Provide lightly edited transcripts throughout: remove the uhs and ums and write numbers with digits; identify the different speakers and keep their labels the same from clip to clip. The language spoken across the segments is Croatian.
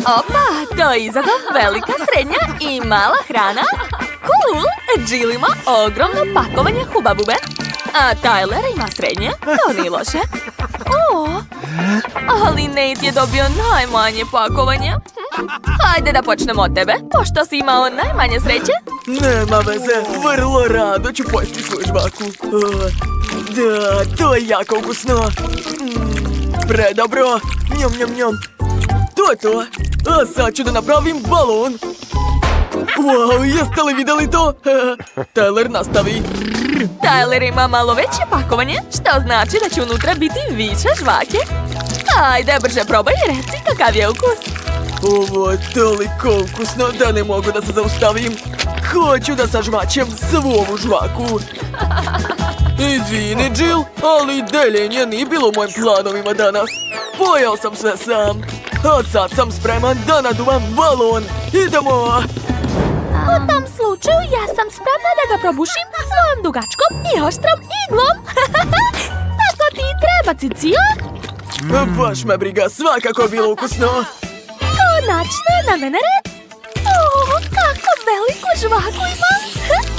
Speaker 1: Opa, to je izazov velika, srednja i mala hrana. Cool! Jill ima ogromno pakovanje Hubabube, a Tyler ima srednje, to nije loše. Ali Nate je dobio najmanje pakovanje. Hajde da počnemo od tebe, pošto si imao najmanje sreće.
Speaker 2: Nema veze, vrlo rado ću pojesti svoju žvaku. Da, to je jako ukusno. Predobro. Njom, njom, njom. To je to. A sad ću da napravim balon. Wow, jeste li vidjeli to? Tyler, nastavi.
Speaker 1: Tyler ima malo veće pakovanje, što znači da će unutra biti više žvake. Hajde, brže probaj i reci kakav je ukus.
Speaker 2: Ovo je toliko ukusno da ne mogu da se zaustavim. Hoću da sažvačem svu ovu žvaku. Izvini, Jill, ali deljenje nije bilo u mojim planovima danas. Pojeo sam sve sam. A sad sam spreman da naduvam balon. Idemo!
Speaker 1: U tom slučaju ja sam spremna da ga probušim svojom dugačkom i oštrom iglom. Tako ti treba, Cicio.
Speaker 2: Baš me briga, svakako je bilo ukusno.
Speaker 1: Konačno je na mene red. Kako veliku žvaku imam.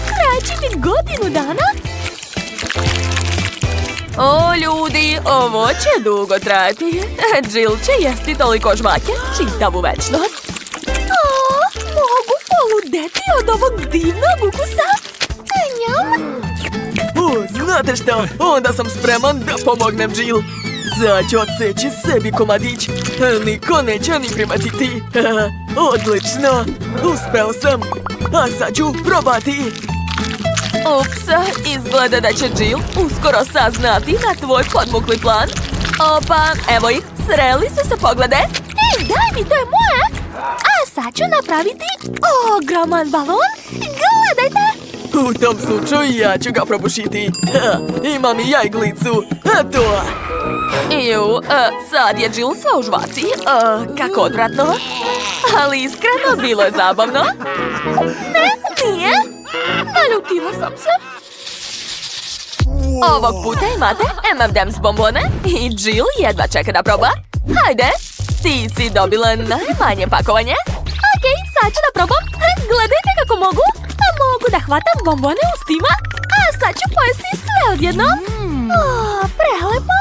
Speaker 1: Trajeći mi godinu dana. O, ljudi, ovo će dugo trajati. Jill će jesti toliko žvake čitavu večnost. Mogu poludeti od ovog divnog ukusa. Njam.
Speaker 2: Znate šta? Onda sam spreman da pomognem Jill. Sad ću odseći sebi komadić. Niko neće ni primetiti. Odlično. Uspeo sam. A sad ću probati.
Speaker 1: Ups, izgleda da će Jill uskoro saznati na tvoj podmukli plan. Opa, evo ih, sreli su se poglede. Ej, daj mi, to je moje. A sad ću napraviti ogroman balon. Gledajte.
Speaker 2: U tom slučaju ja ću ga probušiti. Imam i ja iglicu. Eto.
Speaker 1: Sad je Jill sva u žvaci. Kako odvratno. Ali iskreno, bilo je zabavno. Ne, nije. Naljutila sam se. Ovog puta imate M&M's bombone i Jill jedva čeka da proba. Hajde, ti si dobila najmanje pakovanje. Okej, sad ću da probam. Gledajte kako mogu. Mogu da hvatam bombone ustima, a sad ću pojesti sve odjednom. Prelepo.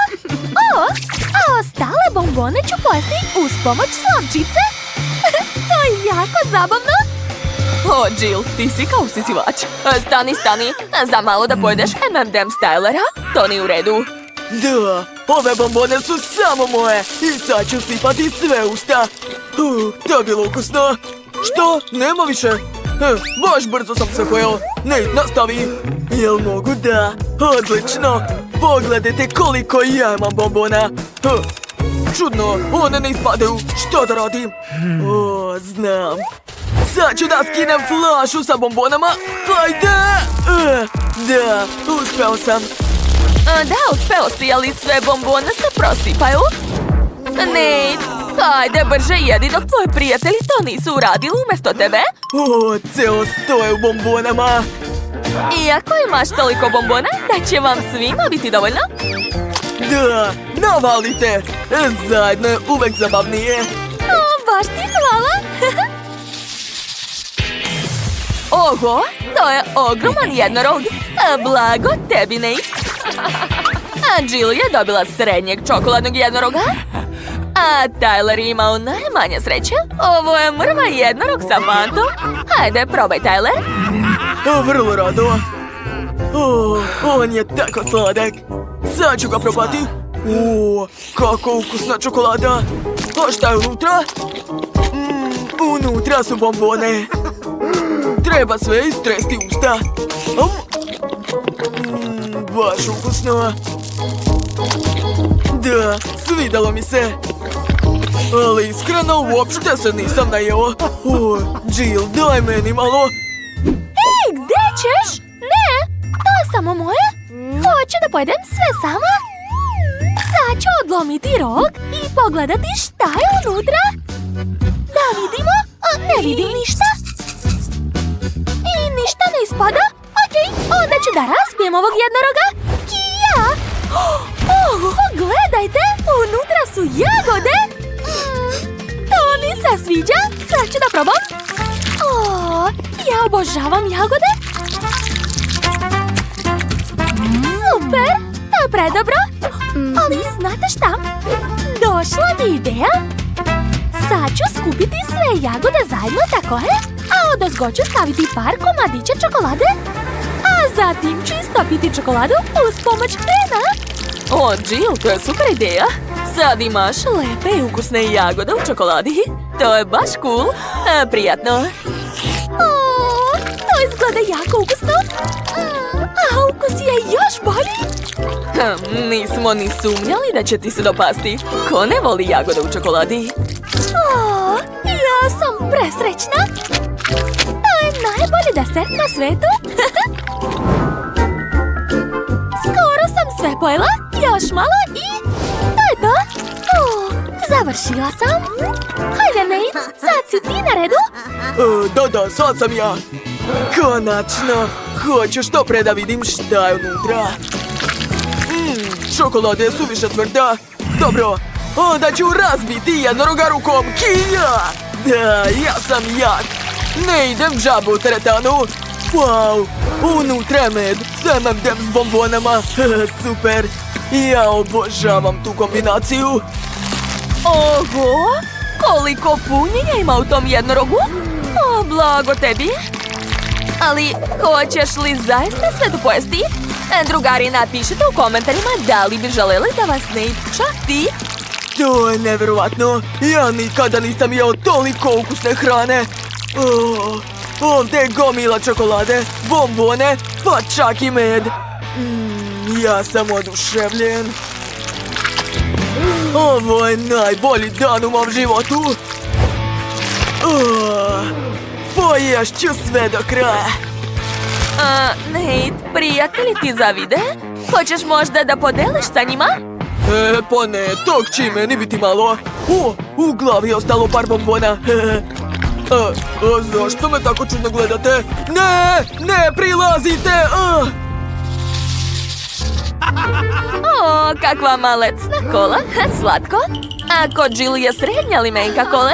Speaker 1: A ostale bombone ću pojesti uz pomoć slamčice. To je jako zabavno. O, Jill, ti si kao usisivač. Stani. Za malo da pojedeš M&M's Tylera? To nije u redu.
Speaker 2: Da, ove bombone su samo moje. I sad ću sipati sve usta. To je bilo ukusno. Što? Nema više. Baš brzo sam se pojeo. Ne, nastavi. Jel mogu da? Odlično. Pogledajte koliko ja imam bombona. Čudno, one ne ispadaju. Što da radim? Znam. Sad ću da skinem flašu sa bombonama. Hajde! Da, uspeo sam.
Speaker 1: Da, uspeo si, ali sve bombone se prosipaju. Ne, hajde brže jedi dok tvoji prijatelji to nisu uradili umjesto tebe.
Speaker 2: Ceo stoje u bombonama.
Speaker 1: Iako imaš toliko bombona, da će vam svima biti dovoljno.
Speaker 2: Da, navalite. Zajedno je uvek zabavnije.
Speaker 1: Baš ti hvala. Oho, to je ogroman jednorog. Blago tebi, Nate. A Jill je dobila srednjeg čokoladnog jednoroga. A Tyler je imao najmanje sreće. Ovo je mrva jednorog sa fantom. Hajde, probaj, Tyler.
Speaker 2: Vrlo rado. On je tako sladak. Sad ću ga probati. Kako ukusna čokolada. A šta je unutra? Unutra su bombone. Treba sve istresti usta. Baš ukusno. Da, svidalo mi se. Ali iskreno uopšte se nisam najeo. Jill, daj meni malo.
Speaker 1: Ej, gdje ćeš? Ne, to je samo moje. Hoću da pojedem sve sama. Sad ću odlomiti rog i pogledati šta je unutra. Da vidimo. Ne vidim ništa. I ništa ne ispada. Okej, onda ću da razbijem ovog jednoroga. Kija! Gledajte, unutra su jagode. To nisam se sviđa? Sad ću da probam. O, ja obožavam jagode. Super, to je predobro. Ali znate šta? Došla mi ideja. Sad ću skupiti sve jagode zajedno, tako je? A odozgo ću staviti par komadića čokolade. A zatim ću istopiti čokoladu uz pomoć krema. O, Jill, to je super ideja. Sad imaš lepe i ukusne jagode u čokoladi. To je baš cool. Prijatno. O, to izgleda jako ukusno. A ukus je još bolji. Nismo ni sumnjali da će ti se dopasti. Ko ne voli jagode u čokoladi? O, ja sam presrećna. To je najbolji desert na svetu. Skoro sam sve pojela. Još malo i to je to. O, završila sam. Hajde, Nate, sad si ti na redu.
Speaker 2: Da, sad sam ja. Konačno. Hoću što pre da vidim šta je unutra. Čokolada je suviše tvrda. Dobro, onda ću razbiti jednoroga rukom. Kija! Da, ja sam jak. Ne idem džabu u teretanu. Wow, unutra je med s M&M's bombonama. Super. Ja obožavam tu kombinaciju. Oho, koliko punjenja ima u tom jednorogu. O, blago tebi. Ali hoćeš li zaista sve to pojesti? Drugari, napišite u komentarima da li bi želeli da vas Nate časti. To je nevjerovatno. Ja nikada nisam jeo toliko ukusne hrane. Ovdje je gomila čokolade, bombone, pa čak i med. Ja sam oduševljen. Ovo je najbolji dan u mom životu. Poješću sve do kraja. Nate, prijatelji ti zavide? Hoćeš možda da podeliš sa njima? Pa ne, tog će meni biti malo. U glavi je ostalo par bombona. Zašto me tako čudno gledate? Ne prilazite! O, kakva malecna kola, slatko. A kod Jill je srednja limenka kole,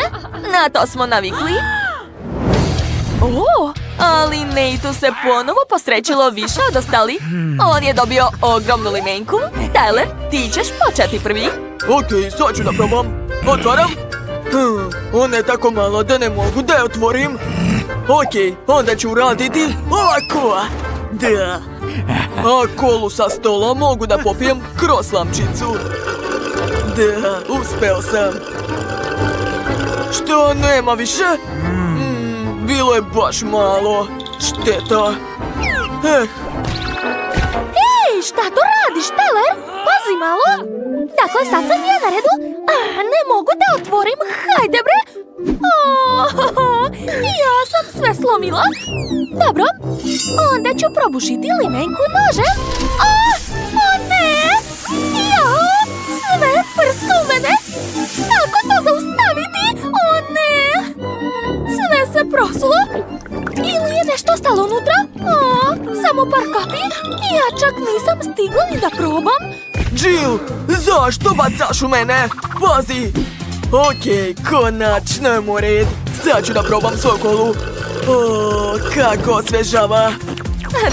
Speaker 2: na to smo navikli. O, ali Nateu se ponovo posrećilo više od ostalih. On je dobio ogromnu limenku. Tyler, ti ćeš početi prvi. Okej, sad ću da probam. Otvaram. Ona je tako mala da ne mogu da je otvorim. Okej, onda ću uraditi ovako. Da. A kolu sa stola mogu da popijem kroz slamčicu. Da, uspeo sam. Što, nema više? Bilo je baš malo. Šteta. Hej, šta to radiš, Tyler? Pazi malo. Dakle, sad sam ja na redu. Ne mogu da otvorim. Hajde, bre. Ja sam sve slomila. Dobro. Onda ću probušiti limenku nožem. O ne! Jao! Sve prska u mene. Kako to zaustaviti? O ne! Sve se prosulo. Ili je nešto ostalo unutra? Samo par kapi. Ja čak nisam stigla ni da probam. Jill, zašto bacaš u mene? Pazi! Okej, konačno je moj red. Sad ću da probam sokolu. Kako osvežava.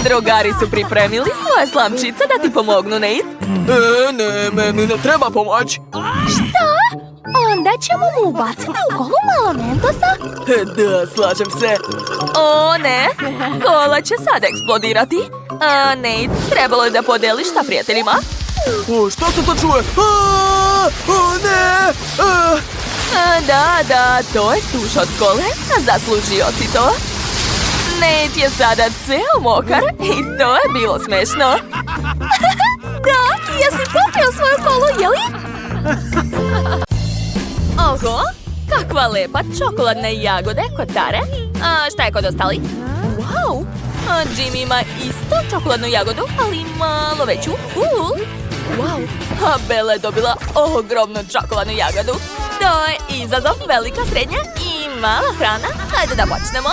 Speaker 2: Drugari su pripremili svoje slamčice da ti pomognu, Nate. Ne, meni ne treba pomoć. Šta? Onda ćemo mu ubaciti u kolu malo mentosa? Da, slažem se. O ne, kola će sad eksplodirati. Nate, trebalo je da podeliš sa prijateljima. Što se to čuje? O ne! Da, to je tuš od kole. Zaslužio si to. Nate je sada ceo mokar i to je bilo smešno. Da, jesi popio svoju kolu, jeli? Oho, kakva lepa čokoladne jagode kod Tare. A šta je kod ostali? Wow, Jimmy ima isto čokoladnu jagodu, ali malo veću. Wow, a Bella je dobila ogromnu čokoladnu jagodu. To je izazov, velika, srednja i mala hrana. Hajde da počnemo.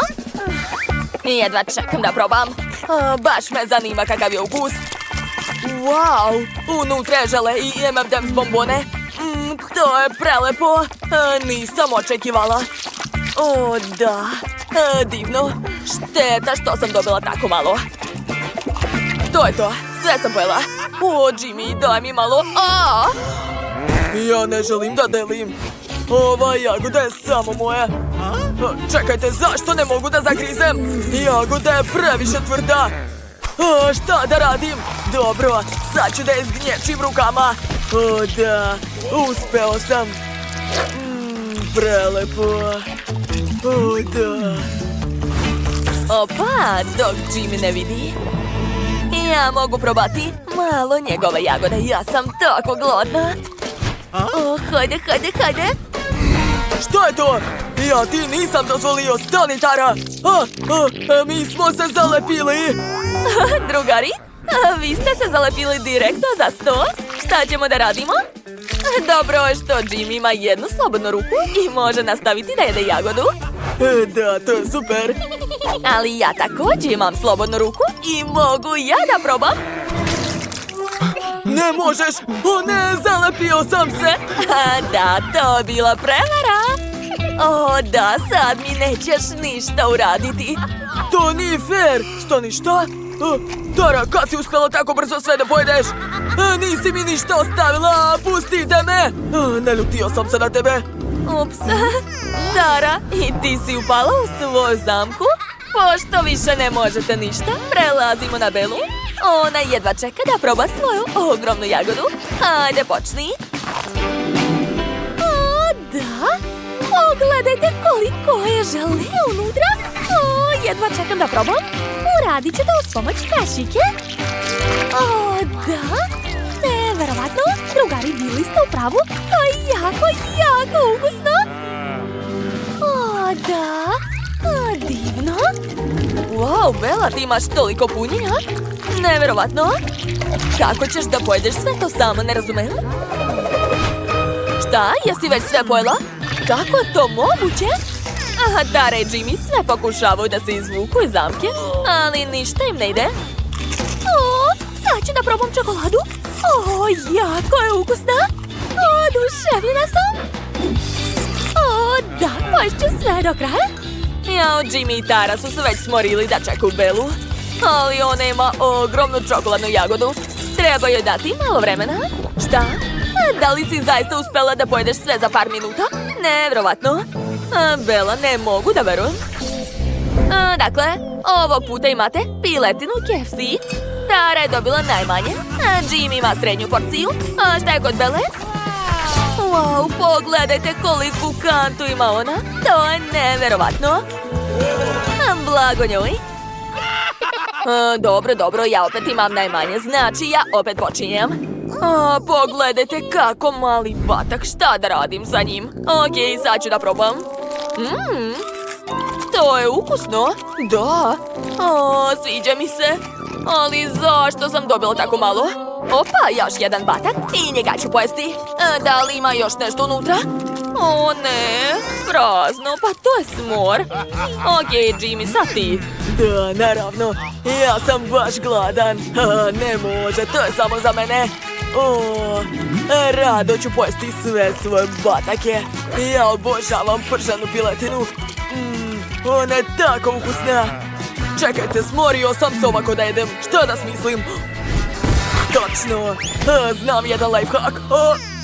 Speaker 2: Jedva čekam da probam. Baš me zanima kakav je ukus. Wow, unutra je žele i M&M's bombone. To je prelepo.
Speaker 1: Nisam očekivala. O, da. Divno. Šteta što sam dobila tako malo. To je to. Sve sam pojela. O, Jimmy, daj mi malo.
Speaker 2: Ja ne želim da delim. Ova jagoda je samo moja. Čekajte, zašto ne mogu da zagrizem? Jagoda je previše tvrda. Šta da radim? Dobro, sad ću da je zgnječim rukama. O, da. Uspeo sam. Prelepo. O, da.
Speaker 1: Opa, dok Jimmy ne vidi. Ja mogu probati malo njegove jagode. Ja sam tako glodna. Hajde.
Speaker 2: Šta je to? Ja ti nisam dozvolio, stani, Tara! Mi smo se zalepili!
Speaker 1: Drugari, vi ste se zalepili direktno za sto. Šta ćemo da radimo? Dobro je što Jimmy ima jednu slobodnu ruku i može nastaviti da jede jagodu.
Speaker 2: Da, to je super!
Speaker 1: Ali ja također imam slobodnu ruku i mogu ja da probam.
Speaker 2: Ne možeš! O ne, zalepio sam se!
Speaker 1: Da, to je bila prevara. O, da, sad mi nećeš ništa uraditi.
Speaker 2: To nije fair! Što ništa? Tara, kad si uspjela tako brzo sve da pojedeš? Nisi mi ništa ostavila, pustite me! Naljutio sam se na tebe.
Speaker 1: Ups, Tara, i ti si upala u svoju zamku? Pošto više ne možete ništa, prelazimo na Belu. Ona jedva čeka da proba svoju ogromnu jagodu. Hajde, počni. O, da? Pogledajte koliko je žele unutra. Jedva čekam da probam. Uradit ću to uz pomoć kašike. O, da? Neverovatno. Drugari, bili ste u pravu. To je jako ukusno. O, da? Divno. Wow, Bela, ti imaš toliko punjenja. Neverovatno. Kako ćeš da pojedeš sve to sama, ne razumem? Šta? Jesi već sve pojela? Kako je to moguće? Tara i Jimmy sve pokušavaju da se izvuku iz zamke, ali ništa im ne ide. Sad ću da probam čokoladu. Jako je ukusna. Oduševljena sam. Da, poješću sve do kraja. Jao, Jimmy i Tara su se već smorili da čekaju Belu. Ali ona ima ogromnu čokoladnu jagodu. Treba joj dati malo vremena. Šta? Da li si zaista uspela da pojedeš sve za par minuta? Nevjerovatno. Bela, ne mogu da verujem. Dakle, ovog puta imate piletinu KFC. Tara je dobila najmanje. Jimmy ima srednju porciju. A šta je kod Bele? Wow, pogledajte koliku kantu ima ona. To je nevjerovatno. Blago njoj. Dobro, ja opet imam najmanje. Znači, ja opet počinjem. Pogledajte kako mali batak. Šta da radim sa njim? Okej, sad ću da probam. To je ukusno. Da. Sviđa mi se. Ali zašto sam dobila tako malo? Opa, još jedan batak i njega ću pojesti. Da li ima još nešto unutra? O ne, prazno, pa to je smor. Okej, Jimmy, sad ti.
Speaker 2: Da, naravno, ja sam baš gladan. Ne može, to je samo za mene. Rado ću pojesti sve svoje batake. Ja obožavam prženu piletinu. Ona je tako ukusna. Čekajte, smorio sam se ovako da jedem. Šta da smislim? Točno, znam jedan lifehack.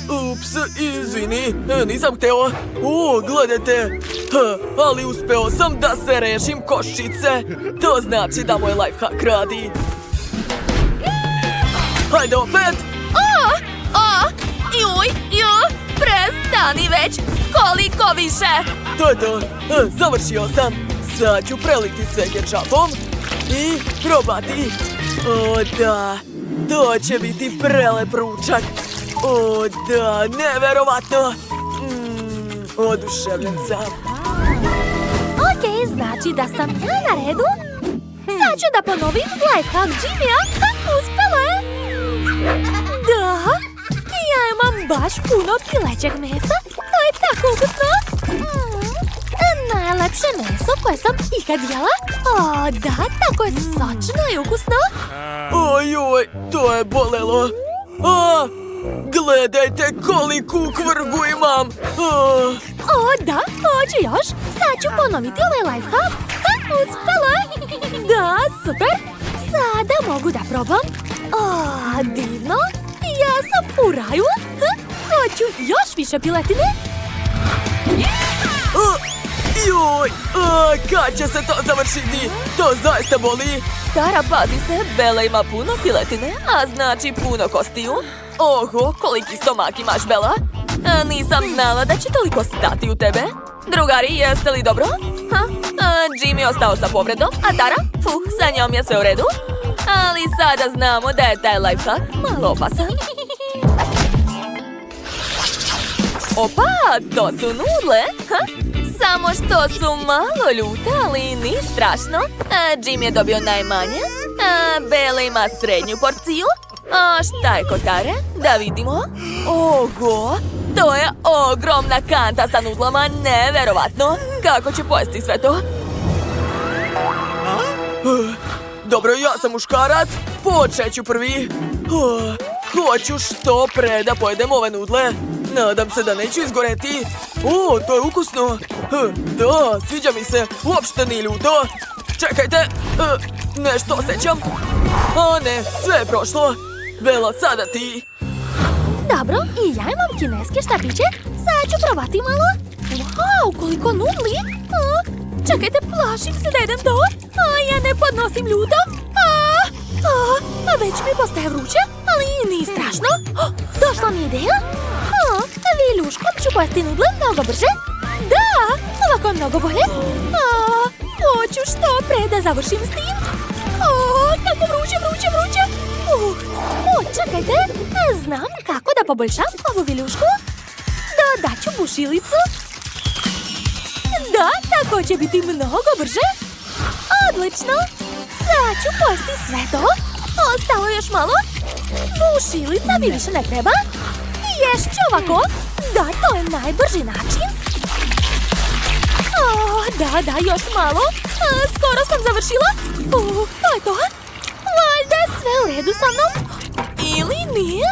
Speaker 2: Ups, izvini, nisam hteo. Gledajte, ali uspeo sam da se rešim koščice. To znači da moj lifehack radi. Hajde opet.
Speaker 1: Prestani već, koliko više?
Speaker 2: To je to, završio sam. Sad ću preliti sve kečapom i probati. Da, to će biti prelep ručak. Da, neverovatno. Oduševljen sam.
Speaker 1: Okej, znači da sam ja na redu. Sad ću da ponovim lifehack Jimmya. Uspela je. Da, ja imam baš puno pilećeg mesa. To je tako ukusno. Najlepše meso koje sam ikad jela. Da, tako je sočno i ukusno.
Speaker 2: Ojoj, to je bolelo. Gledajte koliku kvrgu imam!
Speaker 1: O, da, hoću još. Sad ću ponoviti ovaj lifehack. Uspela! Da, super! Sada mogu da probam. O, divno! Ja sam u raju. Hoću još više piletine.
Speaker 2: Joj, kad će se to završiti? To zaista boli.
Speaker 1: Tara, pazi se, Bela ima puno piletine, a znači puno kostiju. Oho, koliki stomak imaš, Bela. Nisam znala da će toliko stati u tebe. Drugari, jeste li dobro? Jimmy je ostao sa povredom, a Tara? Sa njom je sve u redu. Ali sada znamo da je taj lifehack malo opasan. Opa, to su nudle. Samo što su malo ljute, ali ni strašno. Jim je dobio najmanje. Bela ima srednju porciju. A šta je kod Tare? Da vidimo. Ogo, to je ogromna kanta sa nudlama. Neverovatno. Kako će pojesti sve to?
Speaker 2: Dobro, ja sam muškarac. Počet ću prvi. Hoću što pre da pojedem ove nudle. Nadam se da neću izgoreti. O, to je ukusno. Da, sviđa mi se. Uopšte nije ljuto. Čekajte. Nešto osjećam. O ne, sve je prošlo. Bela, sada ti.
Speaker 1: Dobro, i ja imam kineske štapiće. Sad ću probati malo. Wow, koliko nudli. Čekajte, plašim se da jedem to. Ja ne podnosim ljuto. Već mi postaje vruće, ali nije strašno. Došla mi ideja. Viljuškom ću pojesti nudle mnogo brže. Da, ovako je mnogo bolje. Hoću što pre da završim s tim. Kako vruće. Čekajte, znam kako da poboljšam ovu viljušku. Dodaću bušilicu. Da, tako će biti mnogo brže. Odlično. Sad ću pojesti sve to. Ostalo još malo. Bušilica mi više ne treba. Ješću ovako. Da, to je najbrži način. Da, još malo. Skoro sam završila. To je to. Valjda je sve u redu sa mnom. Ili nije?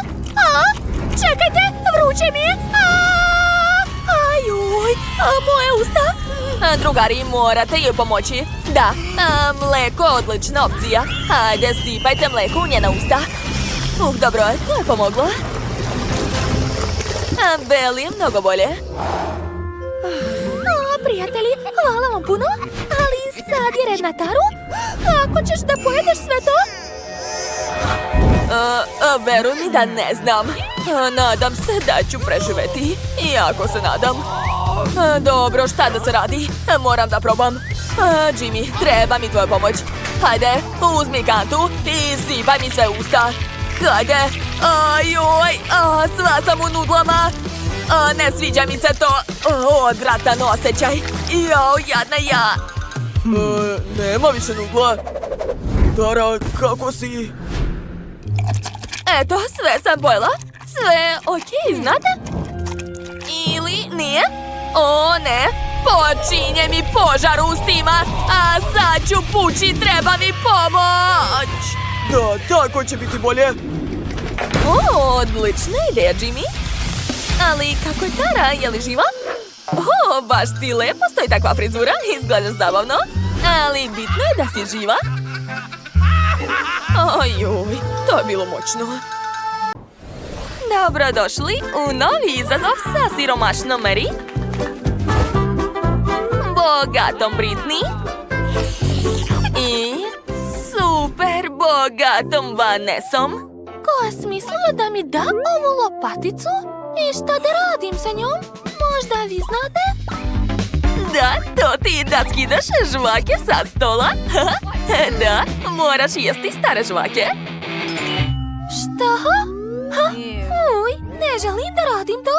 Speaker 1: Čekajte, vruće mi je. Ajuj, moje usta. Drugari, morate joj pomoći. Da, mleko je odlična opcija. Hajde, sipajte mleko u njena usta. Dobro, to je pomoglo. Beli je mnogo bolje. Prijatelji, hvala vam puno. Ali sad je red na Taru. Kako ćeš da pojedeš sve to? Veruj mi da ne znam. Nadam se da ću preživeti. Jako se nadam. Dobro, šta da se radi? Moram da probam. Jimmy, treba mi tvoja pomoć. Hajde, uzmi kantu i sipaj mi sve usta. Hajde. Ajoj, sva sam u nudlama. Ne sviđa mi se to. Odvratan osjećaj. Jao, jadna ja.
Speaker 2: Nema više nudla. Tara, kako si?
Speaker 1: Eto, sve sam pojela. Sve okej, znate? Ili nije? O ne, počinje mi požar u ustima. A sad ću pući, treba mi pomoć.
Speaker 2: Da, tako će biti bolje.
Speaker 1: Odlična ideja, Jimmy. Ali kako je Tara, je li živa? Baš ti lepo stoji takva frizura, izgledaš zabavno. Ali bitno je da si živa. Ojuj, to je bilo moćno. Dobrodošli u novi izazov sa siromašnom Mary, bogatom Britney i super bogatom Vanessom. Ko je smislio da mi da ovu lopaticu? I šta da radim sa njom? Možda vi znate? Da, to ti da skidaš žvake sa stola. Da, moraš jesti stare žvake. Šta? Uj, ne želim da radim to.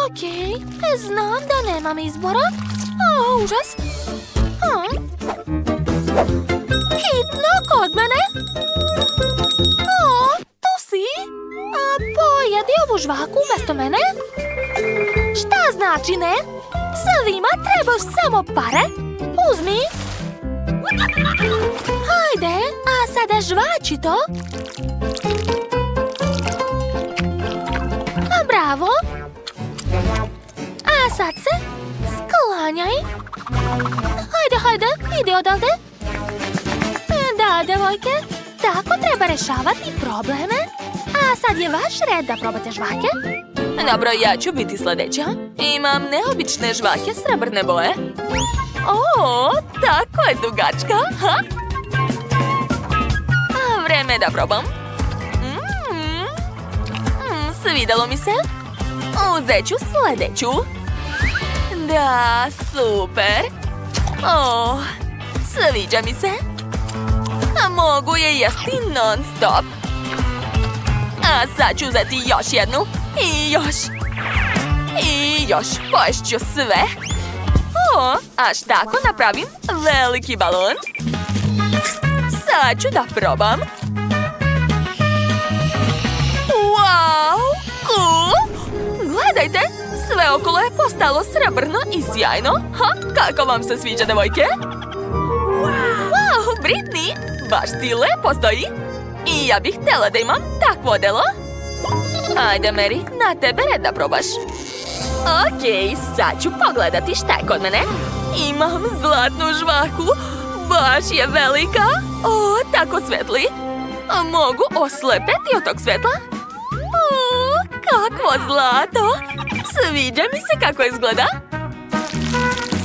Speaker 1: Okej, znam da nemam izbora. Užas. Hitno kod mene. Tu si? Pojedi ovu žvaku umjesto mene. Šta znači ne? Svima trebaš samo pare. Uzmi. Hajde, a sada žvači to. A sad se sklanjaj. Hajde, idi odavde. Da, devojke, tako treba rešavati probleme. A sad je vaš red da probate žvake. Dobro, ja ću biti sljedeća. Imam neobične žvake srebrne boje. O, tako je dugačka. Ha? Vreme da probam. Svidelo mi se. Uzet ću sljedeću. Da, super. O, sviđa mi se. A mogu je jesti non stop. A sad ću uzeti još jednu. I još. Poješću sve. O, až tako napravim veliki balon. Sad ću da probam. Wow, cool! Gledajte, sve okolo je postalo srebrno i sjajno. Kako vam se sviđa, devojke? Wow, Britney, baš ti lepo stoji. I ja bih htjela da imam takvo delo. Ajde, Mary, na tebe red da probaš. Okej, sad ću pogledati šta je kod mene. Imam zlatnu žvaku. Baš je velika. O, tako svetli. Mogu oslepeti od tog svetla. O, kakvo zlato. Sviđa mi se kako izgleda.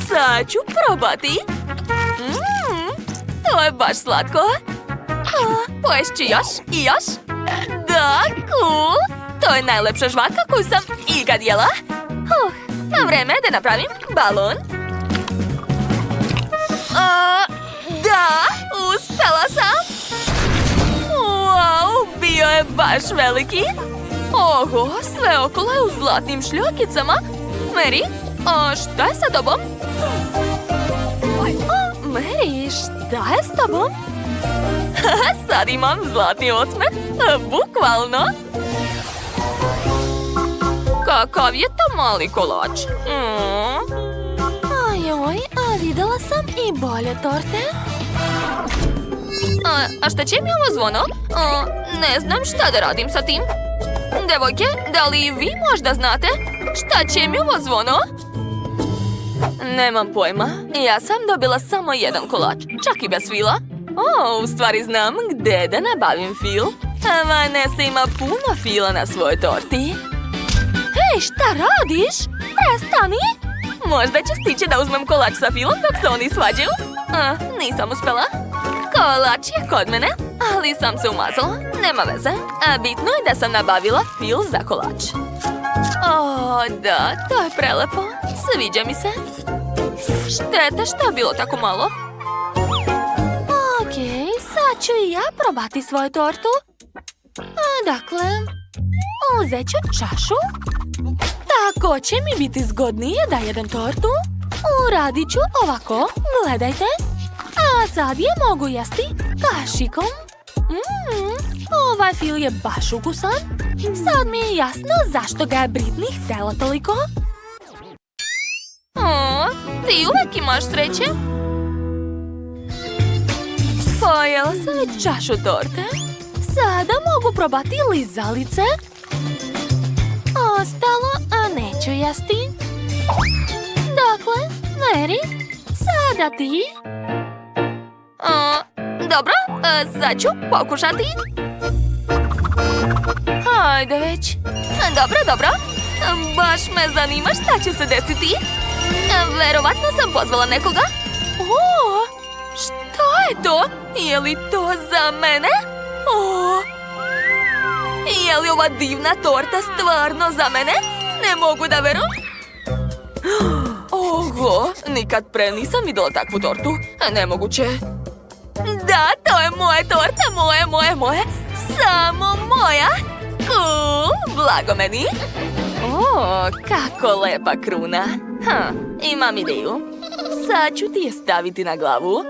Speaker 1: Sad ću probati. To je baš slatko. Poješću još i još. Da, cool. To je najlepša žvaka koju sam ikad jela. Vreme je da napravim balon. Da, uspela sam. Wow, bio je baš veliki. Oho, sve okolo je u zlatnim šljokicama. Mary, šta je sa tobom? Mary, šta je s tobom? Sad imam zlatni osmeh, bukvalno. Kakav je to mali kolač? Ajoj, a videla sam i bolje torte. A šta će mi ovo zvono? Ne znam šta da radim sa tim. Devojke, da li vi možda znate šta će mi ovo zvono? Nemam pojma. Ja sam dobila samo jedan kolač, čak i bez fila. U stvari znam gdje da nabavim fil. Vanessa ima puno fila na svojoj torti. Hej, šta radiš? Prestani! Možda će stići da uzmem kolač sa filom dok se oni svađaju. Nisam uspjela. Kolač je kod mene, ali sam se umazala. Nema veze. Bitno je da sam nabavila fil za kolač. Da, to je prelepo. Sviđa mi se. Šteta što je bilo tako malo. Okej, sad ću i ja probati svoju tortu. Dakle, uzet ću čašu. Tako će mi biti zgodnije da jedem tortu. Uradit ću ovako, gledajte. A sad je mogu jesti kašikom. Ovaj fil je baš ukusan. Sad mi je jasno zašto ga je Britney htjela toliko. Ti uvek imaš sreće. Pojela sam već čašu torte. Sada mogu probati lizalice. Ostalo, a neću jesti. Dakle, Mary, sada ti. Dobro, sad ću pokušati. Hajde već. Dobro. Baš me zanima šta će se desiti. Verovatno sam pozvala nekoga. Šta je to? Je li to za mene? Je li ova divna torta stvarno za mene? Ne mogu da verujem. Oho, nikad pre nisam vidjela takvu tortu. Nemoguće. Da, to je moja torta, moje. Samo moja. Cool, blago meni. Kako lepa kruna. Imam ideju. Sad ću ti je staviti na glavu.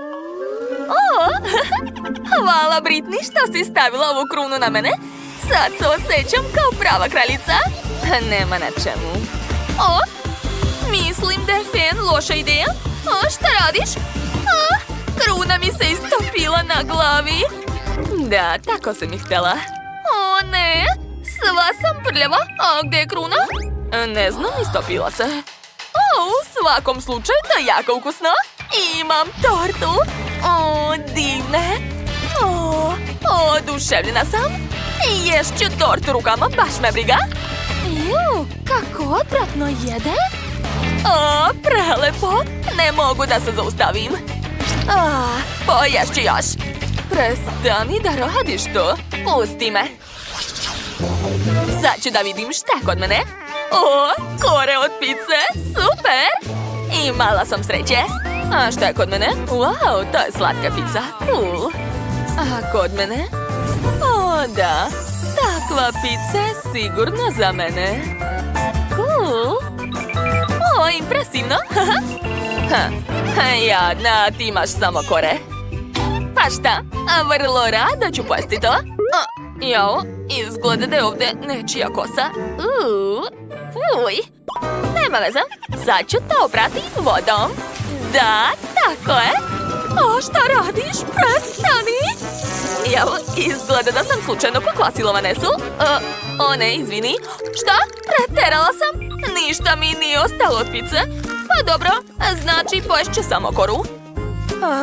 Speaker 1: Hvala, Britney, što si stavila ovu krunu na mene. Sad se osjećam kao prava kraljica. Nema na čemu. Mislim da je fen loša ideja. Šta radiš? Kruna mi se istopila na glavi. Da, tako sam ih htjela. Ne, sva sam prljava. A gdje je kruna? Ne znam, istopila se. U svakom slučaju to je jako ukusno. Imam tortu. O, divne. O, oduševljena sam. Ješću tortu rukama, baš me briga. Ju, kako odvratno jede. O, prelepo. Ne mogu da se zaustavim. Poješću još. Prestani da radiš to. Pusti me. Sad ću da vidim šta je kod mene. O, kore od pice. Super. Imala sam sreće. A šta je kod mene? Wow, to je slatka pizza. Cool. A kod mene? O, da. Takva pizza je sigurno za mene. Cool. O, impresivno. Jadna, ti imaš samo kore. Pa šta? Vrlo rado ću pojesti to. Jao, izgleda da je ovdje nečija kosa. Uj. Nema veze. Sad ću to oprati vodom. Da, tako je. O, šta radiš? Prestani! Jao, izgleda da sam slučajno pokvasila Vanesu. O ne, izvini. Šta? Preterala sam? Ništa mi nije ostalo od pice. Pa dobro, znači poješću samo koru.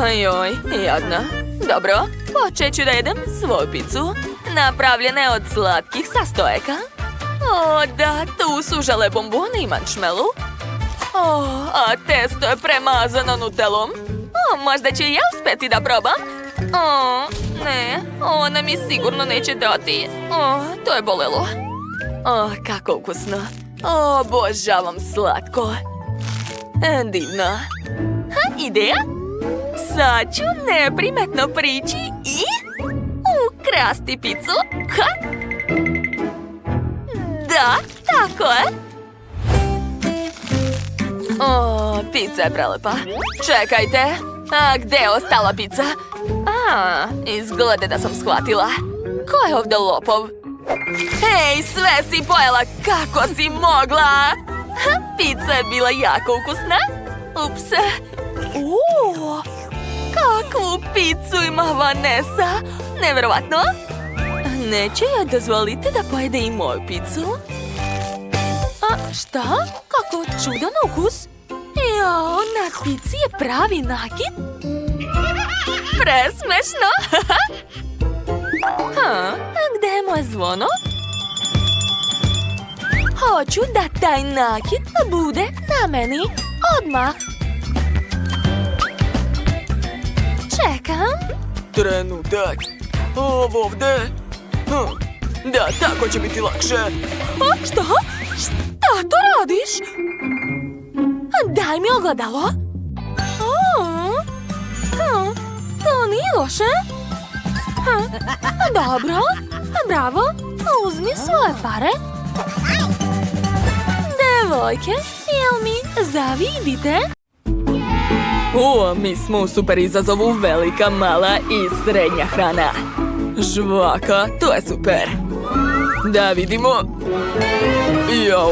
Speaker 1: Ajoj, jadna. Dobro, počet ću da jedem svoju picu. Napravljene od slatkih sastojaka. O, da, tu su žele bombone i mančmelu. O, a testo je premazano nutelom. O, možda ću i ja uspjeti da probam. O, ne, ona mi sigurno neće dati. O, to je bolelo. O, kako ukusno. Obožavam slatko. Divno. Ideja? Sad ću neprimetno prići i ukrasti picu. Da, tako je. O, pizza je prelepa. Čekajte. A gdje je ostala pizza? Izgleda da sam shvatila. Ko je ovdje lopov? Hej, sve si pojela. Kako si mogla? Pizza je bila jako ukusna. Ups. Kakvu picu ima Vanessa? Nevjerovatno. Neće joj dozvoliti da pojede i moju picu. Šta? Kako čudan ukus. Jao, na pici je pravi nakit. Presmešno. Gdje je moje zvono? Hoću da taj nakit bude na meni odmah. Čekam.
Speaker 2: Trenutak. Ovo ovdje. Da, tako će biti lakše.
Speaker 1: Šta? Šta to radiš? Daj mi ogledalo. To nije loše. Dobro, bravo. Uzmi svoje pare. Devojke, jel mi zavidite?
Speaker 2: Mi smo u super izazovu velika, mala i srednja hrana. Žvaka, to je super. Da vidimo. Jao.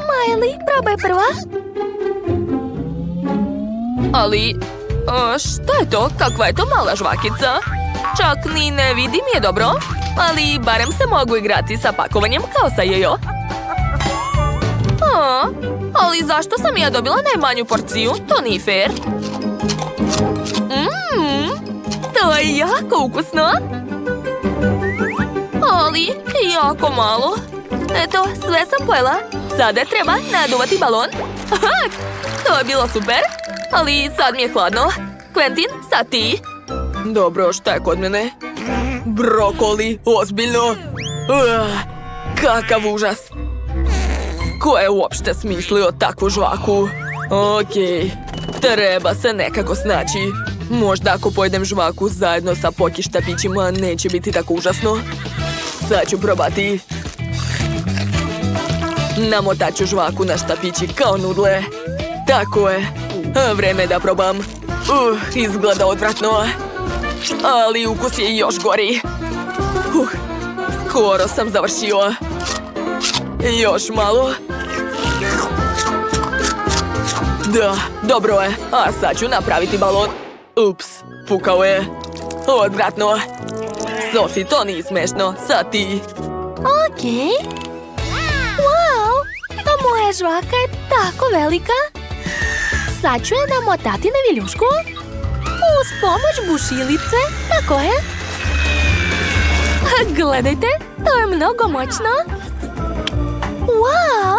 Speaker 1: Miley, probaj prva. Ali, šta je to? Kakva je to mala žvakica? Čak ni ne vidim je dobro, ali barem se mogu igrati sa pakovanjem kao sa jojo. Ali zašto sam ja dobila najmanju porciju? To nije fair. To je jako ukusno. Ali jako malo. Eto, sve sam pojela. Sada treba naduvati balon. To je bilo super. Ali sad mi je hladno. Quentin, sad ti.
Speaker 2: Dobro, šta je kod mene? Brokoli, ozbiljno. Kakav užas. Ko je uopšte smislio takvu žvaku? Okej, treba se nekako snaći. Možda ako pojedem žvaku zajedno sa Poki štapićima neće biti tako užasno. Sad ću probati. Namotat ću žvaku na štapići kao nudle. Tako je. Vreme je da probam. Izgleda odvratno. Ali ukus je još gori. Skoro sam završio. Još malo. Da, dobro je. A sad ću napraviti balon. Ups, pukao je. Odvratno. Sophie, to nije smešno. Sad ti.
Speaker 1: Okej. Wow, ta moja žvaka je tako velika. Sad ću je namotati na viljušku. Uz pomoć bušilice, tako je. Gledajte, to je mnogo moćno. Wow,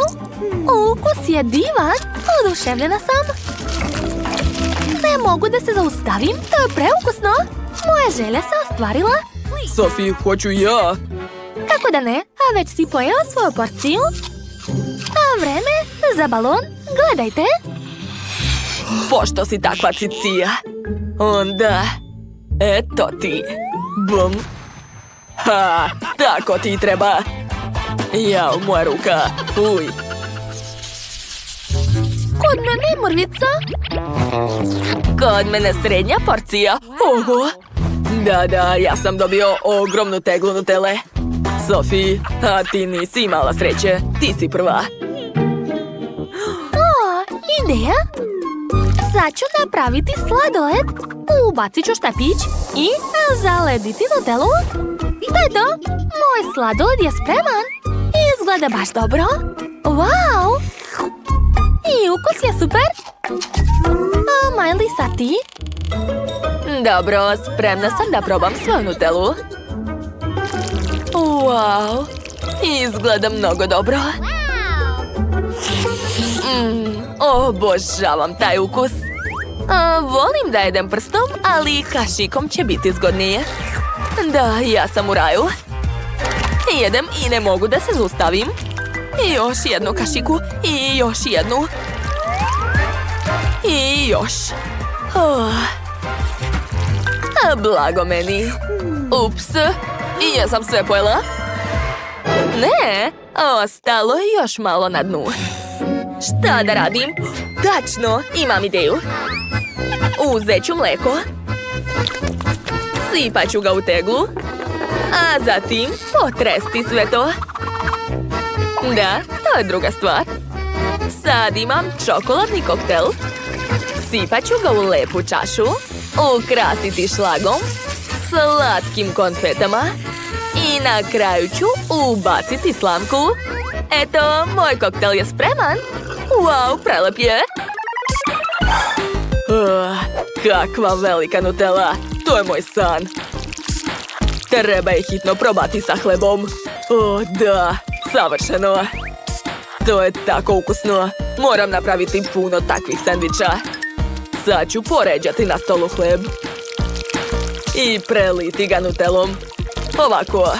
Speaker 1: ukus je divan. Oduševljena sam. Ne mogu da se zaustavim, to je preukusno. Moja želja se ostvarila.
Speaker 2: Sophie, hoću ja.
Speaker 1: Kako da ne, a već si pojela svoju porciju. A vreme za balon, gledajte.
Speaker 2: Pošto si takva cicija, onda, eto ti. Bum. Ha, tako ti treba. Jao, moja ruka. Uj.
Speaker 1: Kod mene je mrvica.
Speaker 2: Kod mene srednja porcija. Oho. Da, ja sam dobio ogromnu teglu Nutele. Sophie, a ti nisi imala sreće. Ti si prva.
Speaker 1: O, ideja. Sad ću napraviti sladoled. Ubacit ću štapić i zalediti Nutelu. To je to. Moj sladoled je spreman. Izgleda baš dobro. Wow. I ukus je super. A Miley, sad ti?
Speaker 2: Dobro, spremna sam da probam svoju Nutelu. Wow, izgleda mnogo dobro. Obožavam taj ukus. Volim da jedem prstom, ali kašikom će biti zgodnije. Da, ja sam u raju. Jedem i ne mogu da se zaustavim. I još jednu kašiku i još jednu. I još. Blago meni. Ups, jesam sve pojela? Ne, ostalo je još malo na dnu. Šta da radim? Tačno, imam ideju. Uzet ću mleko. Sipat ću ga u teglu. A zatim potresti sve to. Da, to je druga stvar. Sad imam čokoladni koktel. Sipat ću ga u lepu čašu. Ukrasiti šlagom, slatkim konfetama i na kraju ću ubaciti slamku. Eto, moj koktel je spreman. Wow, prelep je. Kakva velika Nutela. To je moj san. Treba je hitno probati sa hlebom. Da, savršeno. To je tako ukusno. Moram napraviti puno takvih sendviča. Sad ću poređati na stolu hleb. I preliti ga Nutelom. Ovako.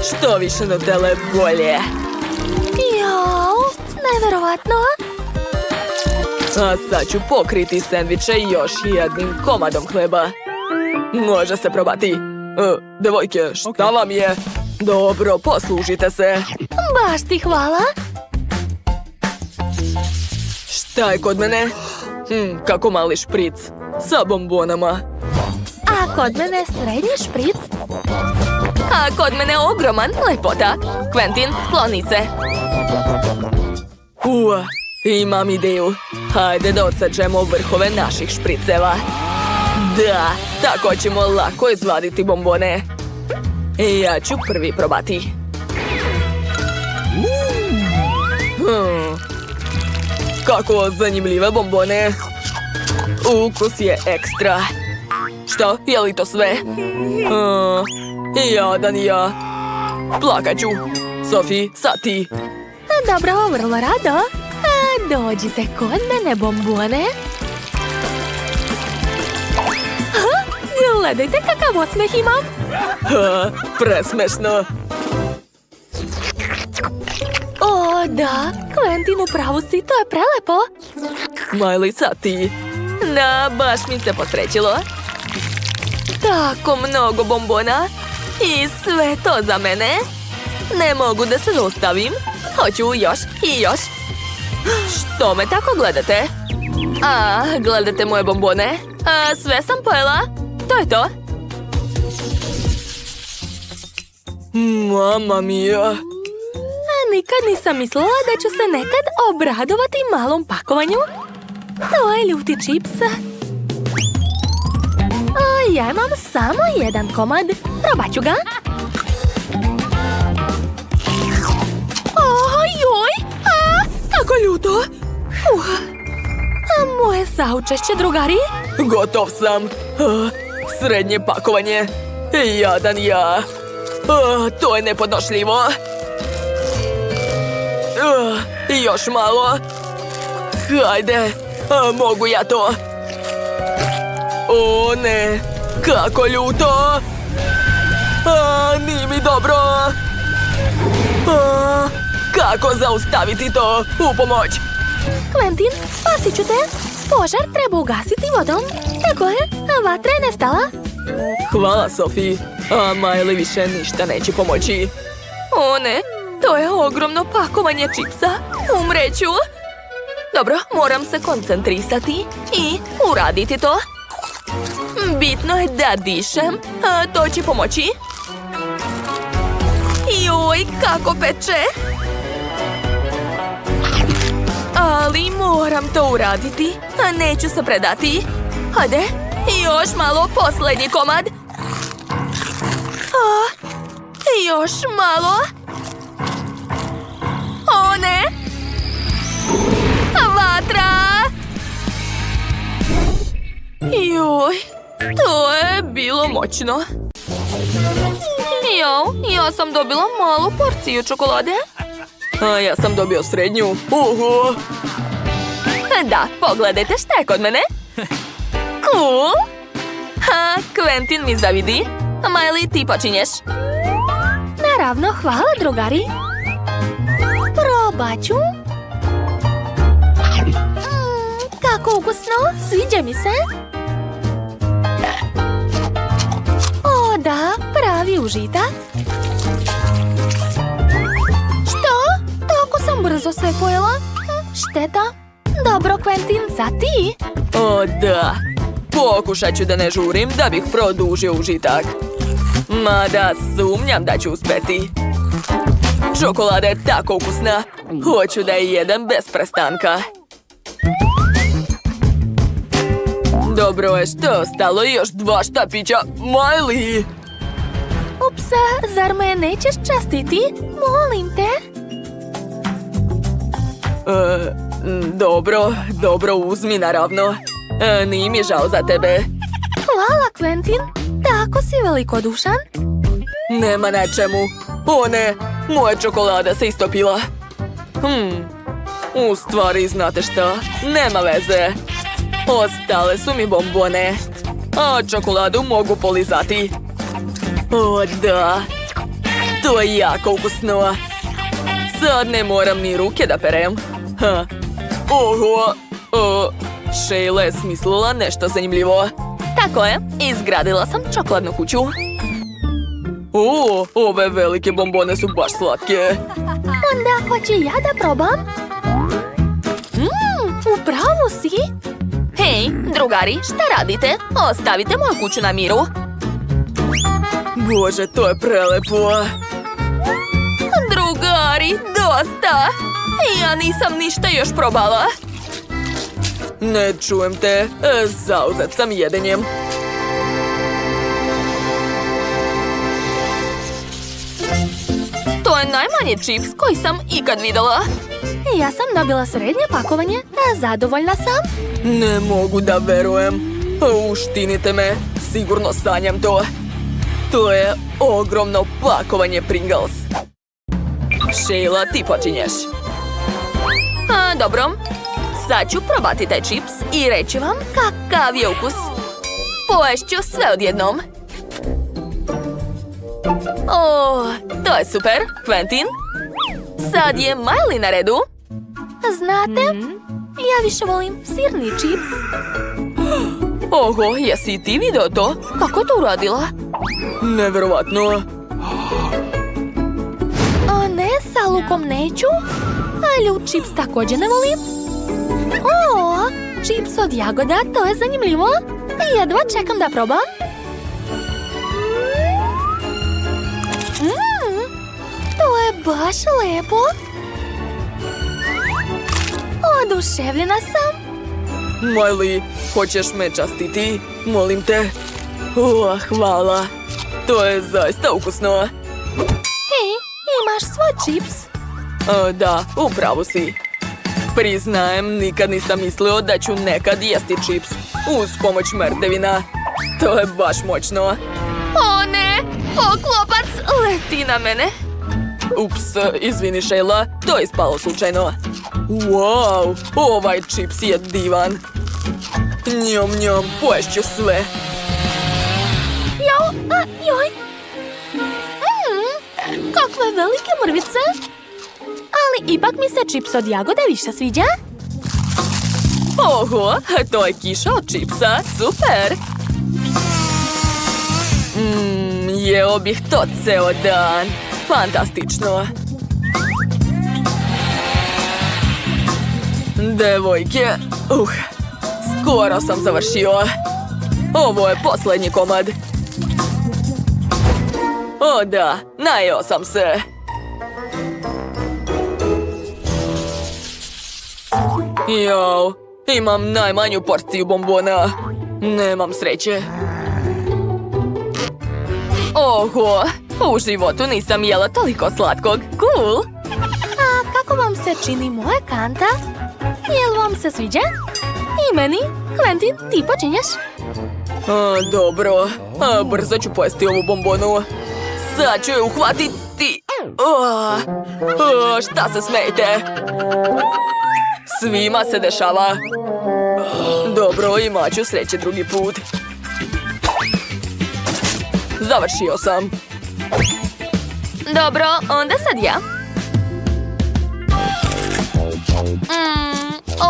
Speaker 2: Što više Nutele, bolje.
Speaker 1: Jao, neverovatno.
Speaker 2: A sad ću pokriti sendviče još jednim komadom hleba. Može se probati. Devojke, šta vam je? Dobro, poslužite se.
Speaker 1: Baš ti hvala.
Speaker 2: Šta je kod mene? Kako mali špric. Sa bombonama.
Speaker 1: A kod mene srednji špric.
Speaker 2: A kod mene ogroman lepota. Quentin, skloni se. Imam ideju. Hajde da odsečemo vrhove naših špriceva. Da, tako ćemo lako izvaditi bombone. Ja ću prvi probati. Kako zanimljive bombone. Ukus je ekstra. Šta? Je li to sve? Jadan ja. Plakat ću. Sophie, sad ti.
Speaker 1: Dobro, vrlo rado. Dođite kod mene, bombone. Gledajte kakav osmeh imam.
Speaker 2: Presmešno.
Speaker 1: O, da, Quentin, upravo si, to je prelepo.
Speaker 2: Miley, sad ti. Da, baš mi se posrećilo. Tako mnogo bombona. I sve to za mene. Ne mogu da se zaustavim. Hoću još i još. Što me tako gledate? Gledate moje bombone. Sve sam pojela. To je to. Mama mia.
Speaker 1: Nikad nisam mislila da ću se nekad obradovati malom pakovanju. To je ljuti čips. Ja imam samo jedan komad. Probat ću ga. A moje saučešće, drugari?
Speaker 2: Gotov sam. Srednje pakovanje. Jadan ja. To je nepodnošljivo. Još malo. Hajde. Mogu ja to. O ne. Kako ljuto. Nije mi dobro. Kako zaustaviti to? U pomoć.
Speaker 1: Quentin, spasit ću te. Požar treba ugasiti vodom. Tako je, a vatra je nestala.
Speaker 2: Hvala, Sophie. A Miley više ništa neće pomoći.
Speaker 1: O ne, to je ogromno pakovanje čipsa. Umreću. Dobro, moram se koncentrisati i uraditi to. Bitno je da dišem, a to će pomoći. Joj, kako peče. Ali moram to uraditi, a neću se predati. Hajde, još malo, posljednji komad. Još malo. O ne! Vatra! Joj, to je bilo moćno. Ja sam dobila malu porciju čokolade.
Speaker 2: A ja sam dobio srednju. Uhu.
Speaker 1: Da, pogledajte šta je kod mene. Cool. Quentin mi zavidi. Miley, ti počinješ. Naravno, hvala, drugari. Probat ću. Kako ukusno, sviđa mi se. O da, pravi užitak. Što? Tako sam brzo sve pojela. Šteta. Dobro, Quentin, za ti.
Speaker 2: O da. Pokušat ću da ne žurim da bih produžio užitak. Mada sumnjam da ću uspeti. Čokolada je tako ukusna. Hoću da je jedem bez prestanka. Dobro je što je ostalo još 2 štapića. Miley!
Speaker 1: Upsa, zar me nećeš častiti? Molim te.
Speaker 2: Dobro, uzmi naravno. Nije mi žao za tebe.
Speaker 1: Hvala, Quentin. Tako si velikodušan.
Speaker 2: Nema na čemu. O ne, moja čokolada se istopila. U stvari, znate šta? Nema veze. Ostale su mi bombone. A čokoladu mogu polizati. O da. To je jako ukusno. Sad ne moram ni ruke da perem. Oho. Sheila je smislila nešto zanimljivo.
Speaker 1: Tako je, izgradila sam čokoladnu kuću.
Speaker 2: Ove velike bombone su baš slatke.
Speaker 1: Onda hoću ja da probam. Upravo si. Hej, drugari, šta radite? Ostavite moju kuću na miru.
Speaker 2: Bože, to je prelepo.
Speaker 1: Drugari, dosta. Ja nisam ništa još probala.
Speaker 2: Ne čujem te, zauzet sam jedenjem.
Speaker 1: To je najmanji čips koji sam ikad videla. Ja sam dobila srednje pakovanje, a zadovoljna sam.
Speaker 2: Ne mogu da verujem. Uštinite me, sigurno sanjam to. To je ogromno pakovanje Pringles. Sheila, ti počinješ.
Speaker 1: Dobro. Sad ću probati taj čips i reći vam kakav je ukus. Poješću sve odjednom. To je super, Quentin. Sad je Miley na redu. Znate, ja više volim sirni čips.
Speaker 2: Oho, jesi i ti video to?
Speaker 1: Kako je to uradila?
Speaker 2: Neverovatno.
Speaker 1: Ne, sa lukom neću. A ljud čips također ne volim. Čips od jagoda, to je zanimljivo. Jedva čekam da probam. To je baš lepo. Oduševljena sam.
Speaker 2: Miley, hoćeš me častiti? Molim te. Hvala. To je zaista ukusno.
Speaker 1: Hej, imaš svoj čips?
Speaker 2: Da, upravo si. Priznajem, nikad nisam mislio da ću nekad jesti čips uz pomoć mrtevina. To je baš moćno.
Speaker 1: O ne! Poklopac leti na mene.
Speaker 2: Ups, izvini Sheila, to je ispalo slučajno. Wow, ovaj čips je divan. Njom, njom, poješću sve.
Speaker 1: Joj! Kakve velike mrvice! Ali ipak mi se čips od jagode više sviđa.
Speaker 2: Oho, to je kiša od čipsa, super! Jeo bih to ceo dan. Fantastično. Devojke, skoro sam završio. Ovo je posljednji komad. O da, najeo sam se. Jao, imam najmanju porciju bombona. Nemam sreće. Oho, u životu nisam jela toliko slatkog. Cool!
Speaker 1: A kako vam se čini moja kanta? Jel vam se sviđa? I meni? Quentin, ti počinješ?
Speaker 2: Dobro, brzo ću pojesti ovu bombonu. Sad ću je uhvatiti. Šta se smejete? Svima se dešava. Dobro, imat ću sreće drugi put. Završio sam.
Speaker 1: Dobro, onda sad ja.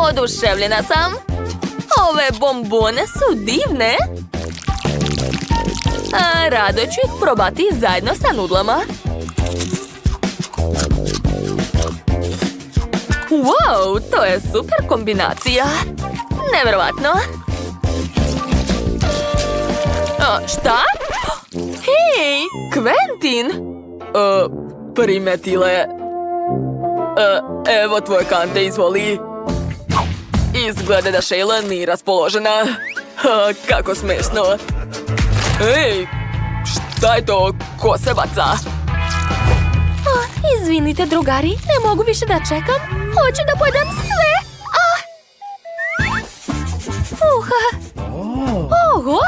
Speaker 1: Oduševljena sam. Ove bombone su divne. Rado ću ih probati zajedno sa nudlama. Wow, to je super kombinacija. Nevjerovatno. Šta? Hej, Quentin!
Speaker 2: Primetile. Evo tvoje kante, izvoli. Izgleda da Sheila nije raspoložena. Kako smešno. Ej, šta je to? Ko se baca?
Speaker 1: Izvinite, drugari, ne mogu više da čekam. Hoću da pojedem sve. Oho!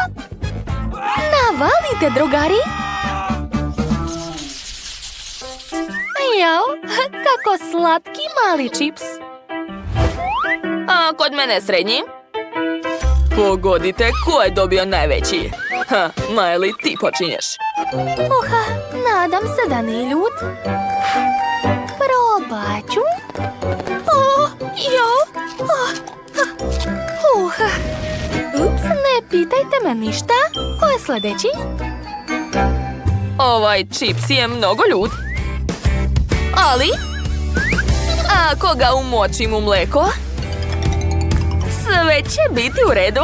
Speaker 1: Navalite, drugari! Jao, kako slatki mali čips. A kod mene srednji?
Speaker 2: Pogodite ko je dobio najveći. Miley, ti počinješ.
Speaker 1: Nadam se da ne ljud. Probat ću. Ups, ne pitajte me ništa. Ko je sljedeći?
Speaker 2: Ovaj čips je mnogo ljud.
Speaker 1: Ali? Ako ga umočim u mleko, sve će biti u redu.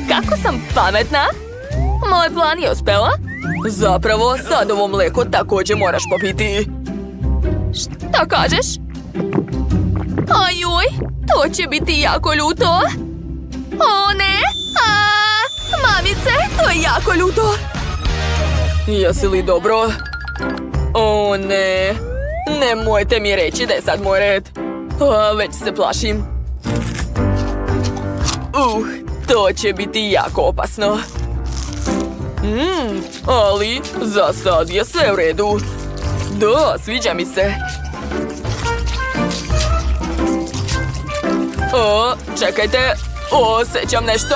Speaker 1: Kako sam pametna. Moj plan je uspeo.
Speaker 2: Zapravo, sad ovo mleko također moraš popiti.
Speaker 1: Šta kažeš? Ajuj, to će biti jako ljuto. O ne! Mamice, to je jako ljuto.
Speaker 2: Jesi li dobro? O ne, nemojte mi reći da je sad moj red. Već se plašim. To će biti jako opasno. Ali za sad je sve u redu. Da, sviđa mi se. Čekajte, osjećam nešto.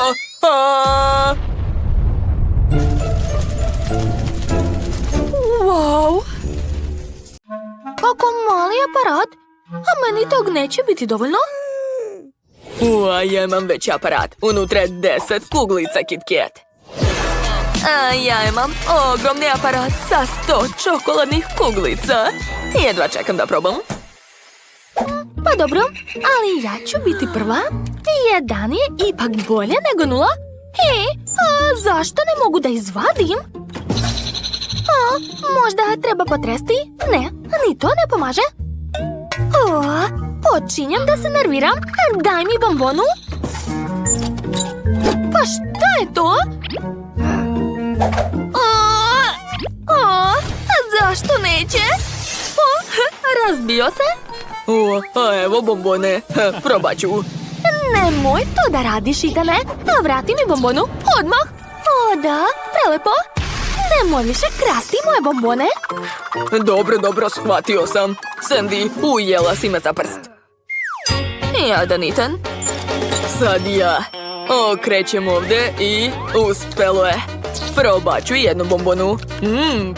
Speaker 1: Wow! Kako mali aparat, a meni tog neće biti dovoljno.
Speaker 2: Ja imam veći aparat, unutra je 10 kuglica Kit Kat.
Speaker 1: A ja imam ogromni aparat sa 100 čokoladnih kuglica.
Speaker 2: Jedva čekam da probam.
Speaker 1: Pa dobro, ali ja ću biti prva. 1 je ipak bolje nego 0. Zašto ne mogu da izvadim? Možda treba potresti? Ne, ni to ne pomaže. Počinjem da se nerviram. Daj mi bombonu. Pa šta je to? Zašto neće? Razbio se?
Speaker 2: O, a evo bombone. Probat ću.
Speaker 1: Nemoj to da radiš, Ethane. A vrati mi bombonu, odmah. O, da, prelepo. Nemoj više krasti moje bombone.
Speaker 2: Dobro, shvatio sam. Sandy, ujela si me za prst.
Speaker 1: Jadan, Ethan.
Speaker 2: Sad ja. Okrećem ovdje i uspelo je. Probat ću jednu bombonu.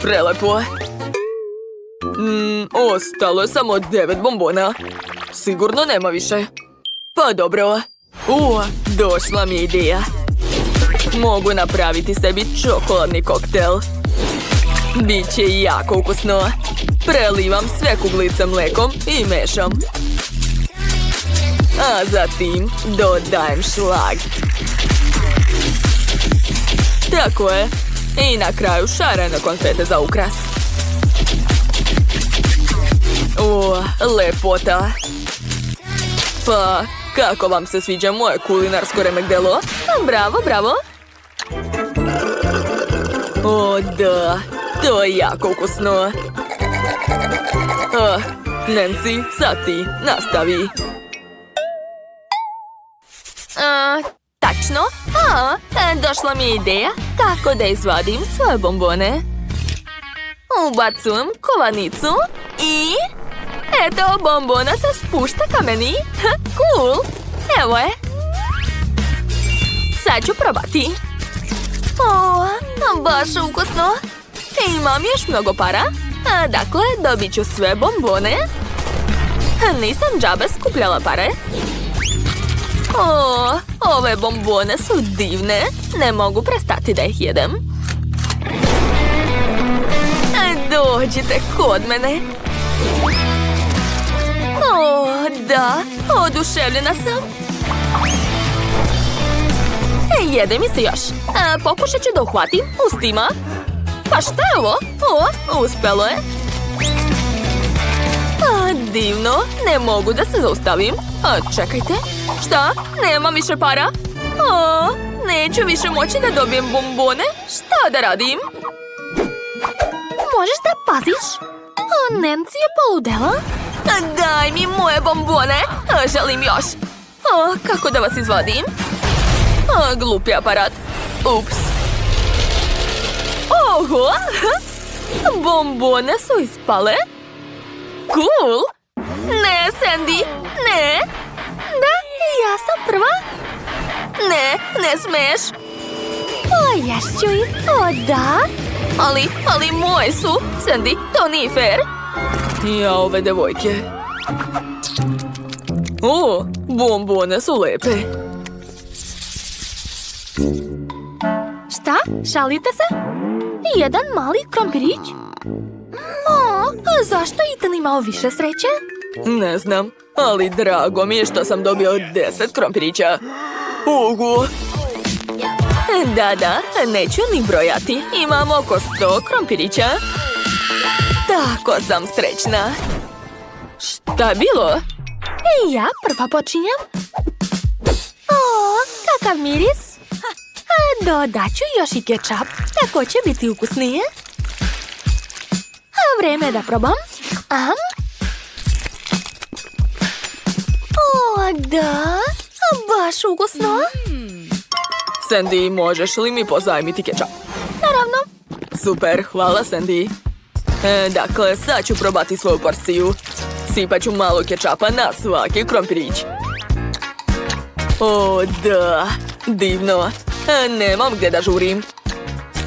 Speaker 2: Prelepo. Ostalo je samo 9 bombona. Sigurno nema više. Pa dobro. Došla mi je ideja. Mogu napraviti sebi čokoladni koktel. Biće jako ukusno. Prelivam sve kuglice mlekom i mešam. A zatim dodajem šlag. Tako je. I na kraju šarene konfete za ukras. Lepota. Pa, kako vam se sviđa moje kulinarsko remek-delo?
Speaker 1: Bravo.
Speaker 2: O, da. To je jako ukusno. Nancy, sad ti, nastavi.
Speaker 1: Tačno. Došla mi je ideja kako da izvadim svoje bombone. Ubacujem kovanicu i... Eto, bombona se spušta ka meni. Cool. Evo je. Sad ću probati. Baš ukusno. Imam još mnogo para. Dakle, dobit ću sve bombone. Nisam džabe skupljala pare. Ove bombone su divne. Ne mogu prestati da ih jedem. Dođite kod mene. Da, oduševljena sam. Jede mi se još. Pokušat ću da uhvatim ustima. Pa šta je ovo? Uspelo je. Divno, ne mogu da se zaustavim. Čekajte, šta? Nemam više para? Neću više moći da dobijem bombone. Šta da radim? Možeš da paziš? Nancy je poludela. Daj mi moje bombone. Želim još. Kako da vas izvadim? Glupi aparat. Ups. Oho! Bombone su ispale. Cool! Ne, Sandy, ne! Da, ja sam prva. Ne smeš. Poješću ih, da. Ali moje su. Sandy, to nije fair.
Speaker 2: Ja, ove devojke. Bombone su lepe.
Speaker 1: Šta? Šalite se? Jedan mali krompirić? Zašto Ethan imao više sreće?
Speaker 2: Ne znam, ali drago mi je što sam dobio 10 krompirića. Oho!
Speaker 1: Da, neću ni brojati. Imam oko 100 krompirića. Tako sam srećna.
Speaker 2: Šta je bilo?
Speaker 1: Ja prva počinjem. Kakav miris. Dodaću još i kečap. Tako će biti ukusnije. Vreme da probam. Da. Baš ukusno.
Speaker 2: Sandy, možeš li mi pozajmiti kečap?
Speaker 1: Naravno.
Speaker 2: Super, hvala Sandy. Dakle, sad ću probati svoju porciju. Sipat ću malo kečapa na svaki krompirić. Da, divno. Nemam gdje da žurim.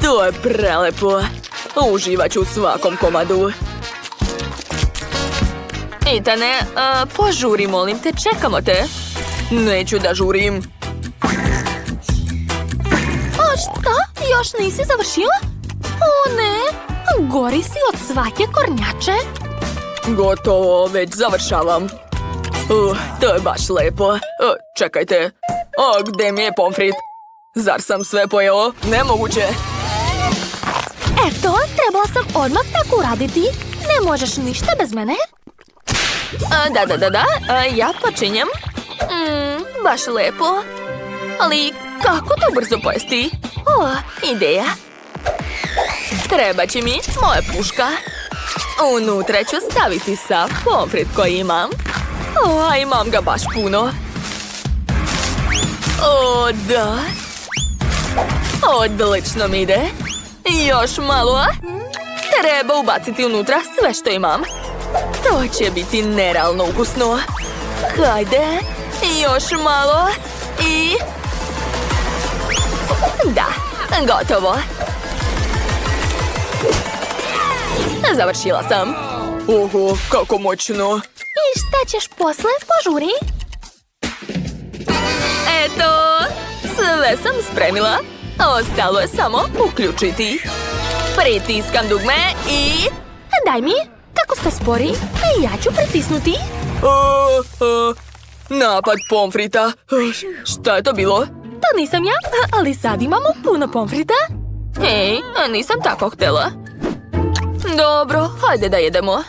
Speaker 2: To je prelepo. Uživat ću u svakom komadu.
Speaker 1: Ethane, požuri, molim te, čekamo te.
Speaker 2: Neću da žurim.
Speaker 1: Šta? Još nisi završila? Ne, gori si od svake kornjače.
Speaker 2: Gotovo, već završavam. To je baš lepo. Čekajte. Gde mi je pomfrit? Zar sam sve pojeo? Nemoguće.
Speaker 1: Eto, trebala sam odmah tako uraditi. Ne možeš ništa bez mene. Da. Ja počinjem. Baš lepo. Ali kako to brzo pojesti? Ideja. Treba će mi moja puška. Unutra ću staviti sav pomfrit koji imam. A imam ga baš puno. O, da. Odlično mi ide. Još malo. Treba ubaciti unutra sve što imam. To će biti nerealno ukusno. Hajde. Još malo. I... Da, gotovo. Završila sam.
Speaker 2: Oho, kako moćno.
Speaker 1: I šta ćeš posle? Požuri. Eto, sve sam spremila. Ostalo je samo uključiti. Pritiskam dugme i... Daj mi, kako ste spori? Ja ću pritisnuti.
Speaker 2: Napad pomfrita. Šta je to bilo?
Speaker 1: To nisam ja, ali sad imamo puno pomfrita. Hej, nisam tako htjela. Dobro, hajde da jedemo.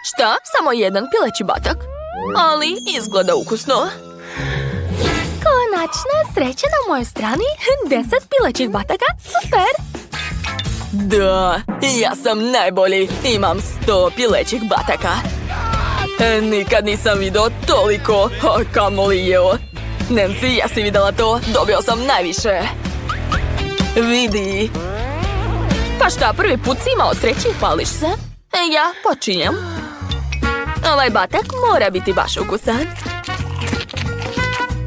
Speaker 1: Šta? Samo jedan pileći batak. Ali izgleda ukusno. Konačna sreća na mojoj strani. 10 pilećih bataka, super!
Speaker 2: Da, ja sam najbolji. Imam 100 pilećih bataka. Nikad nisam vidio toliko. Kamoli jeo. Nancy, ja si vidjela to? Dobio sam najviše. Vidi.
Speaker 1: Pa šta, prvi put si imao sreći i hvališ se? Ja počinjem. Ovaj batak mora biti baš ukusan.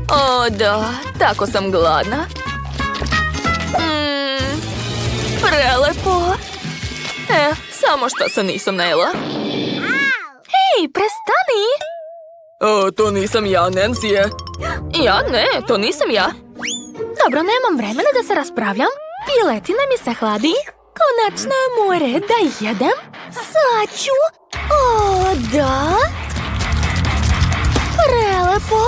Speaker 1: O da, tako sam gladna. Prelepo. Samo što se nisam najela. Hej, prestani!
Speaker 2: To nisam ja, Nancy je.
Speaker 1: Ja? Ne, to nisam ja. Dobro, nemam vremena da se raspravljam. Piletina mi se hladi. Konačno je moj red da jedem. Sad ću... O, da. Prelepo.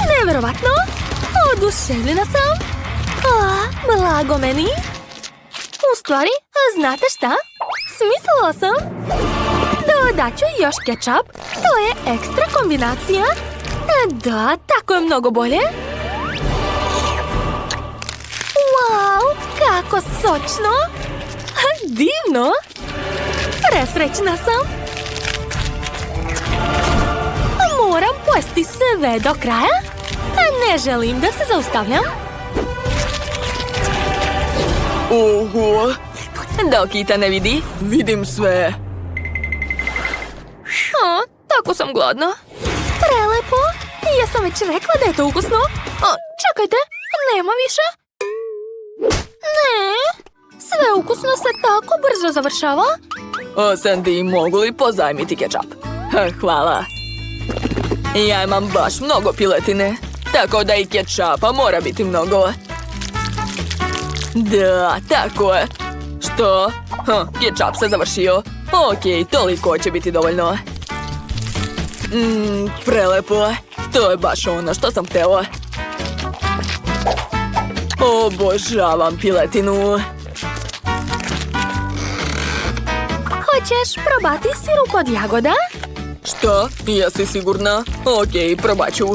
Speaker 1: Nevjerovatno. Oduševljena sam. Blago meni. U stvari, znate šta? Smislila sam. Dodat ću još kečap. To je ekstra kombinacija. Da, tako je mnogo bolje. Wow, kako sočno. Divno. Presrećna sam. Moram pojesti sve do kraja. Ne želim da se zaustavljam.
Speaker 2: Oho.
Speaker 1: Dok Ita ne vidi.
Speaker 2: Vidim sve.
Speaker 1: Tako sam gladna. Prelepo. Ja sam već rekla da je to ukusno. Čekajte, nema više? Ne. Sve ukusno se tako brzo završava.
Speaker 2: Sandy, mogu li pozajmiti kečap? Hvala. Ja imam baš mnogo piletine. Tako da i kečapa mora biti mnogo. Da, tako je. Što? Kečap se završio. Okej, toliko će biti dovoljno. Prelepo. To je baš ono što sam htjela. Obožavam piletinu.
Speaker 1: Hoćeš probati sirup od jagoda?
Speaker 2: Što? Jesi sigurna? Okej, probat ću.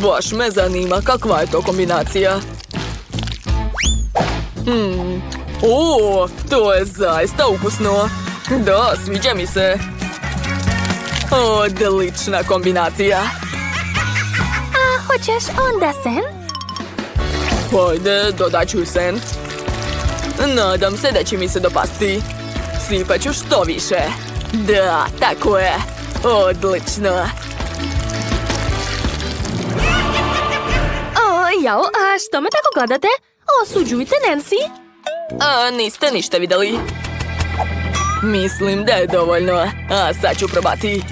Speaker 2: Baš me zanima kakva je to kombinacija. O, to je zaista ukusno. Da, sviđa mi se. Odlična kombinacija.
Speaker 1: A hoćeš onda sen?
Speaker 2: Hajde, dodat ću sen. Nadam se da će mi se dopasti. Sipat ću što više. Da, tako je. Odlično.
Speaker 1: Jao, a što me tako gledate? Osuđujte Nancy.
Speaker 2: Niste ništa vidjeli. Mislim da je dovoljno. A sad ću probati.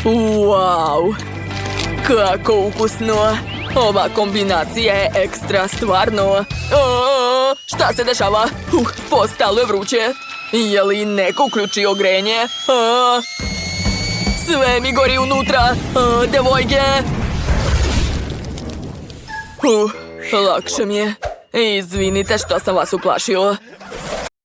Speaker 2: Wow. Kako ukusno. Ova kombinacija je ekstra stvarno. Šta se dešava? Postalo je vruće. Je li neko uključio grenje? Sve mi gori unutra. Devojke. Lakše mi je. Izvinite što sam vas uplašio.